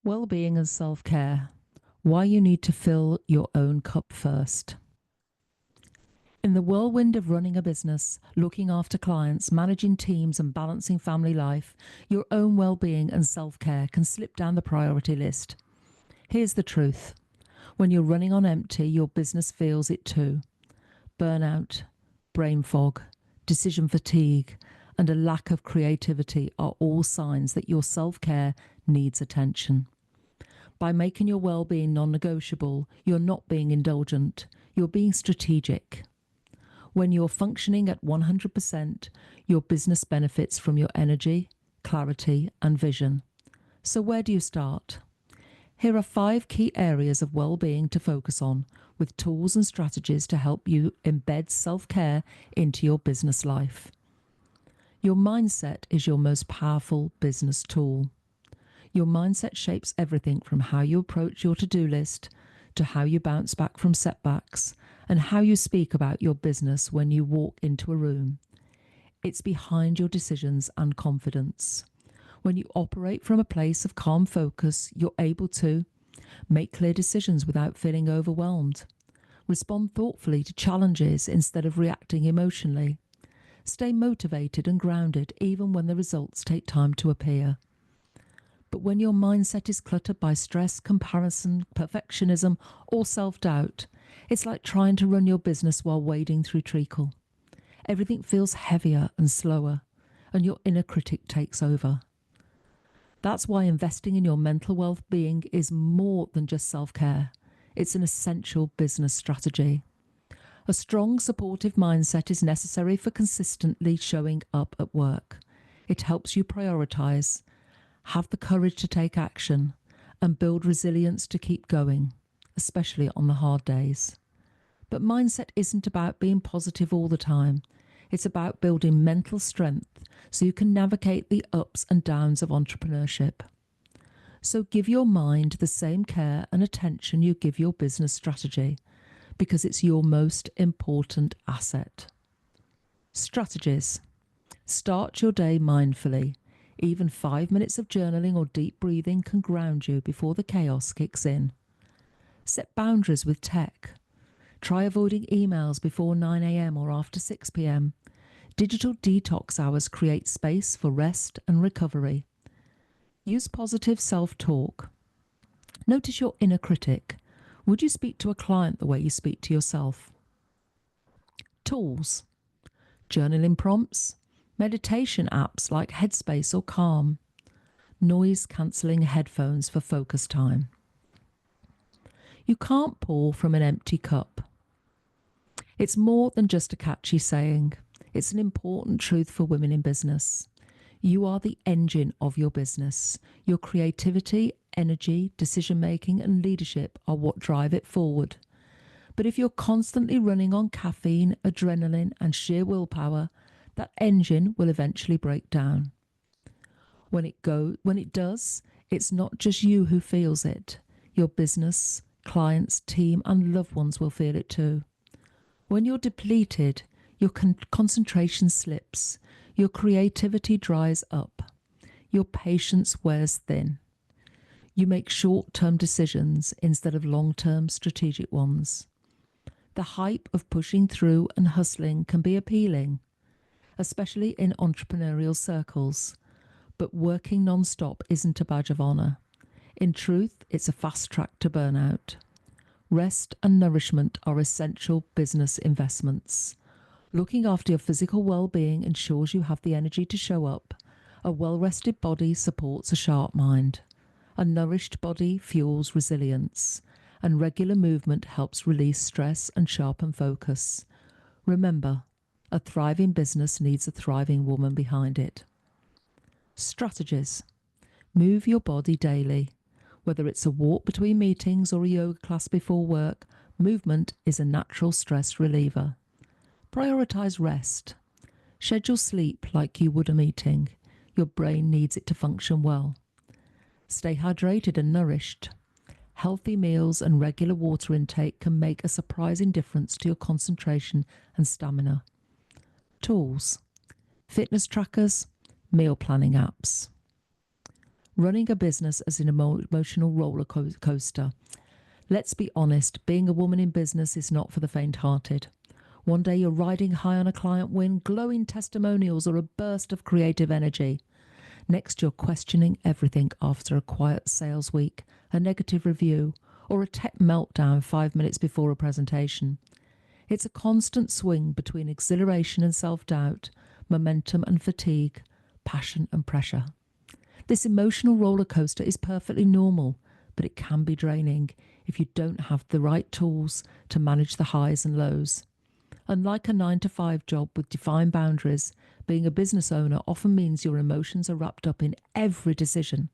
Wellbeing and self-care. Why you need to fill your own cup first. In the whirlwind of running a business, looking after clients, managing teams and balancing family life, your own well-being and self-care can slip down the priority list. Here's the truth. When you're running on empty, your business feels it too. Burnout, brain fog, decision fatigue, and a lack of creativity are all signs that your self-care needs attention. By making your well-being non-negotiable, you're not being indulgent, you're being strategic. When you're functioning at 100%, your business benefits from your energy, clarity, and vision. So where do you start? Here are 5 key areas of well-being to focus on, with tools and strategies to help you embed self-care into your business life. Your mindset is your most powerful business tool. Your mindset shapes everything from how you approach your to-do list to how you bounce back from setbacks and how you speak about your business when you walk into a room. It's behind your decisions and confidence. When you operate from a place of calm focus, you're able to make clear decisions without feeling overwhelmed, respond thoughtfully to challenges instead of reacting emotionally, stay motivated and grounded even when the results take time to appear. But when your mindset is cluttered by stress, comparison, perfectionism, or self-doubt, it's like trying to run your business while wading through treacle. Everything feels heavier and slower, and your inner critic takes over. That's why investing in your mental well-being is more than just self-care. It's an essential business strategy. A strong, supportive mindset is necessary for consistently showing up at work. It helps you prioritise, have the courage to take action, and build resilience to keep going, especially on the hard days. But mindset isn't about being positive all the time. It's about building mental strength so you can navigate the ups and downs of entrepreneurship. So give your mind the same care and attention you give your business strategy, because it's your most important asset. Strategies. Start your day mindfully. Even 5 minutes of journaling or deep breathing can ground you before the chaos kicks in. Set boundaries with tech. Try avoiding emails before 9 a.m. or after 6 p.m. Digital detox hours create space for rest and recovery. Use positive self-talk. Notice your inner critic. Would you speak to a client the way you speak to yourself? Tools. Journaling prompts. Meditation apps like Headspace or Calm. Noise-cancelling headphones for focus time. You can't pour from an empty cup. It's more than just a catchy saying. It's an important truth for women in business. You are the engine of your business. Your creativity, energy, decision-making and leadership are what drive it forward. But if you're constantly running on caffeine, adrenaline and sheer willpower, that engine will eventually break down. When it does, it's not just you who feels it. Your business, clients, team and loved ones will feel it too. When you're depleted, your concentration slips, your creativity dries up, your patience wears thin. You make short-term decisions instead of long-term strategic ones. The hype of pushing through and hustling can be appealing, especially in entrepreneurial circles, but working non-stop isn't a badge of honour. In truth, it's a fast track to burnout. Rest and nourishment are essential business investments. Looking after your physical well-being ensures you have the energy to show up. A well-rested body supports a sharp mind. A nourished body fuels resilience, and regular movement helps release stress and sharpen focus. Remember, a thriving business needs a thriving woman behind it. Strategies. Move your body daily. Whether it's a walk between meetings or a yoga class before work, movement is a natural stress reliever. Prioritise rest. Schedule sleep like you would a meeting. Your brain needs it to function well. Stay hydrated and nourished. Healthy meals and regular water intake can make a surprising difference to your concentration and stamina. Tools. Fitness trackers, meal planning apps. Running a business as an emotional roller coaster. Let's be honest, being a woman in business is not for the faint-hearted. One day you're riding high on a client win, glowing testimonials, or a burst of creative energy. Next, you're questioning everything after a quiet sales week, a negative review, or a tech meltdown 5 minutes before a presentation. It's a constant swing between exhilaration and self-doubt, momentum and fatigue, passion and pressure. This emotional roller coaster is perfectly normal, but it can be draining if you don't have the right tools to manage the highs and lows. Unlike a 9-to-5 job with defined boundaries, being a business owner often means your emotions are wrapped up in every decision.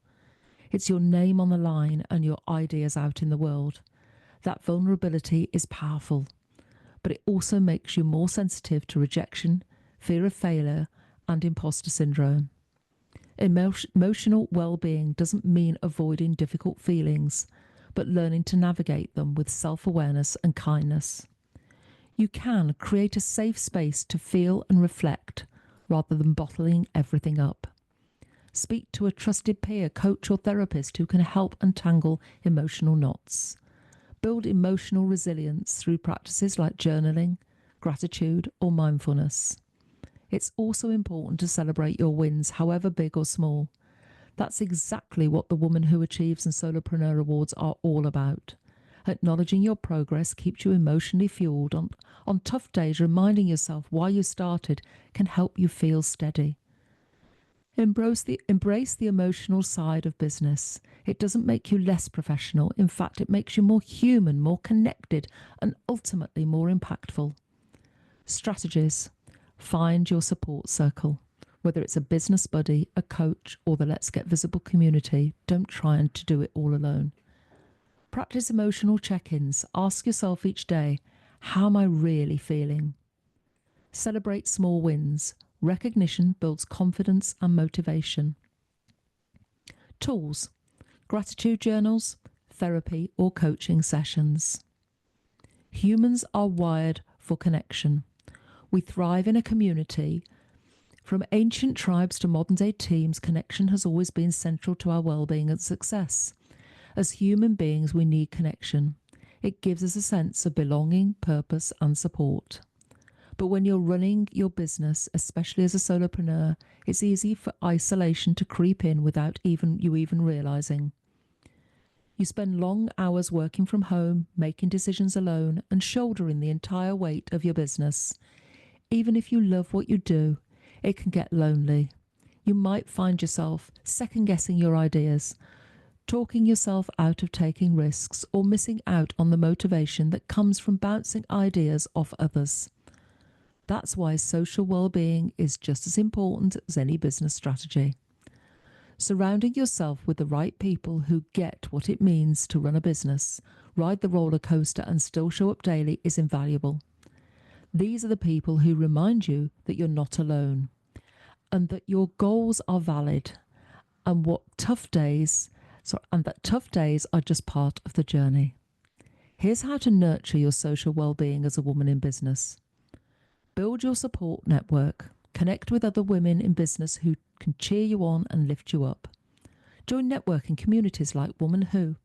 It's your name on the line and your ideas out in the world. That vulnerability is powerful, but it also makes you more sensitive to rejection, fear of failure, and imposter syndrome. Emotional well-being doesn't mean avoiding difficult feelings, but learning to navigate them with self-awareness and kindness. You can create a safe space to feel and reflect rather than bottling everything up. Speak to a trusted peer, coach, or therapist who can help untangle emotional knots. Build emotional resilience through practices like journaling, gratitude, or mindfulness. It's also important to celebrate your wins, however big or small. That's exactly what the Woman Who Achieves Solopreneur Awards are all about. Acknowledging your progress keeps you emotionally fueled. On tough days, reminding yourself why you started can help you feel steady. Embrace the emotional side of business. It doesn't make you less professional. In fact, it makes you more human, more connected, and ultimately more impactful. Strategies. Find your support circle. Whether it's a business buddy, a coach, or the Let's Get Visible community, don't try to do it all alone. Practice emotional check-ins. Ask yourself each day, how am I really feeling? Celebrate small wins. Recognition builds confidence and motivation. Tools. Gratitude journals, therapy, or coaching sessions. Humans are wired for connection. We thrive in a community. From ancient tribes to modern-day teams, connection has always been central to our well-being and success. As human beings, we need connection. It gives us a sense of belonging, purpose, and support. But when you're running your business, especially as a solopreneur, it's easy for isolation to creep in without you even realizing. You spend long hours working from home, making decisions alone, and shouldering the entire weight of your business. Even if you love what you do, it can get lonely. You might find yourself second-guessing your ideas, talking yourself out of taking risks, or missing out on the motivation that comes from bouncing ideas off others. That's why social well-being is just as important as any business strategy. Surrounding yourself with the right people who get what it means to run a business, ride the roller coaster, and still show up daily is invaluable. These are the people who remind you that you're not alone and that your goals are valid and that tough days are just part of the journey. Here's how to nurture your social well-being as a woman in business. Build your support network. Connect with other women in business who can cheer you on and lift you up. Join networking communities like Woman Who,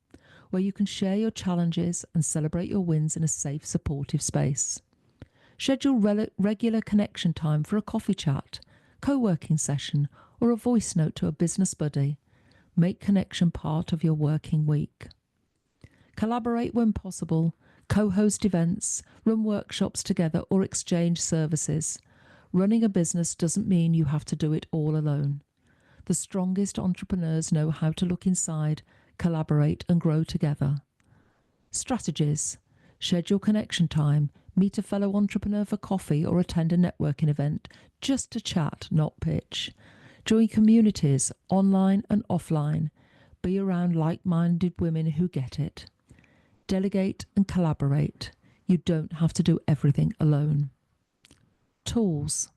where you can share your challenges and celebrate your wins in a safe, supportive space. Schedule regular connection time for a coffee chat, co-working session, or a voice note to a business buddy. Make connection part of your working week. Collaborate when possible. Co-host events, run workshops together, or exchange services. Running a business doesn't mean you have to do it all alone. The strongest entrepreneurs know how to look inside, collaborate, and grow together. Strategies. Schedule connection time. Meet a fellow entrepreneur for coffee or attend a networking event just to chat, not pitch. Join communities, online and offline. Be around like-minded women who get it. Delegate and collaborate. You don't have to do everything alone. Tools.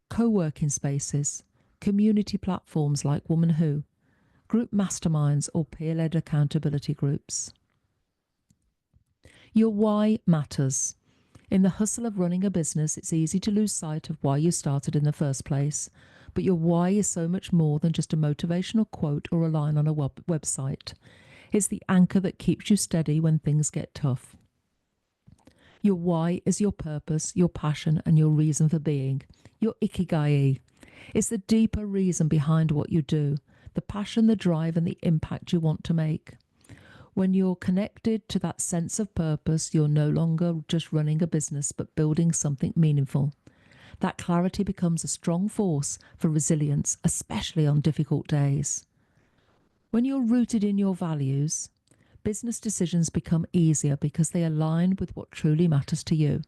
Co-working spaces. Community platforms like Woman Who. Group masterminds or peer-led accountability groups. Your why matters. In the hustle of running a business, it's easy to lose sight of why you started in the first place. But your why is so much more than just a motivational quote or a line on a website. It's the anchor that keeps you steady when things get tough. Your why is your purpose, your passion, and your reason for being. Your ikigai. It's the deeper reason behind what you do, the passion, the drive, and the impact you want to make. When you're connected to that sense of purpose, you're no longer just running a business, but building something meaningful. That clarity becomes a strong force for resilience, especially on difficult days. When you're rooted in your values, business decisions become easier because they align with what truly matters to you.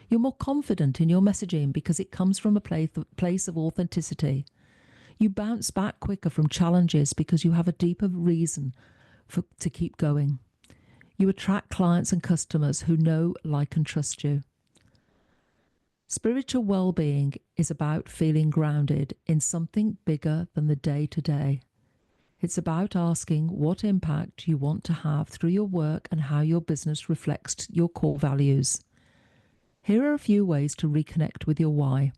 You're more confident in your messaging because it comes from a place of authenticity. You bounce back quicker from challenges because you have a deeper reason to keep going. You attract clients and customers who know, like, and trust you. Spiritual well-being is about feeling grounded in something bigger than the day-to-day. It's about asking what impact you want to have through your work and how your business reflects your core values. Here are a few ways to reconnect with your why.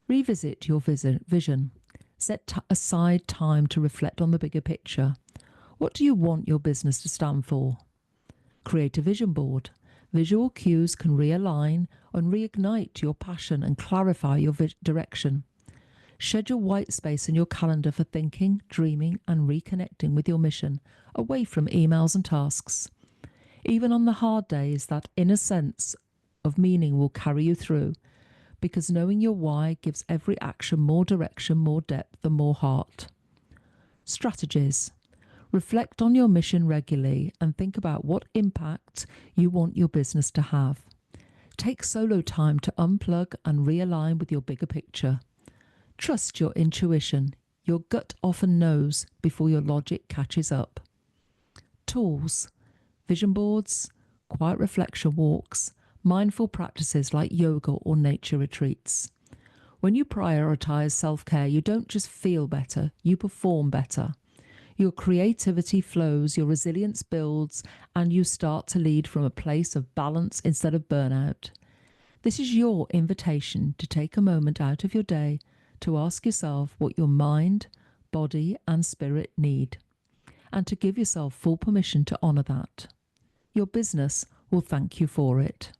Revisit your vision. Set aside time to reflect on the bigger picture. What do you want your business to stand for? Create a vision board. Visual cues can realign and reignite your passion and clarify your direction. Schedule white space in your calendar for thinking, dreaming, and reconnecting with your mission, away from emails and tasks. Even on the hard days, that inner sense of meaning will carry you through, because knowing your why gives every action more direction, more depth, and more heart. Strategies. Reflect on your mission regularly and think about what impact you want your business to have. Take solo time to unplug and realign with your bigger picture. Trust your intuition. Your gut often knows before your logic catches up. Tools. Vision boards, quiet reflection walks, mindful practices like yoga or nature retreats. When you prioritize self-care, you don't just feel better, you perform better. Your creativity flows, your resilience builds, and you start to lead from a place of balance instead of burnout. This is your invitation to take a moment out of your day to ask yourself what your mind, body, and spirit need, and to give yourself full permission to honor that. Your business will thank you for it.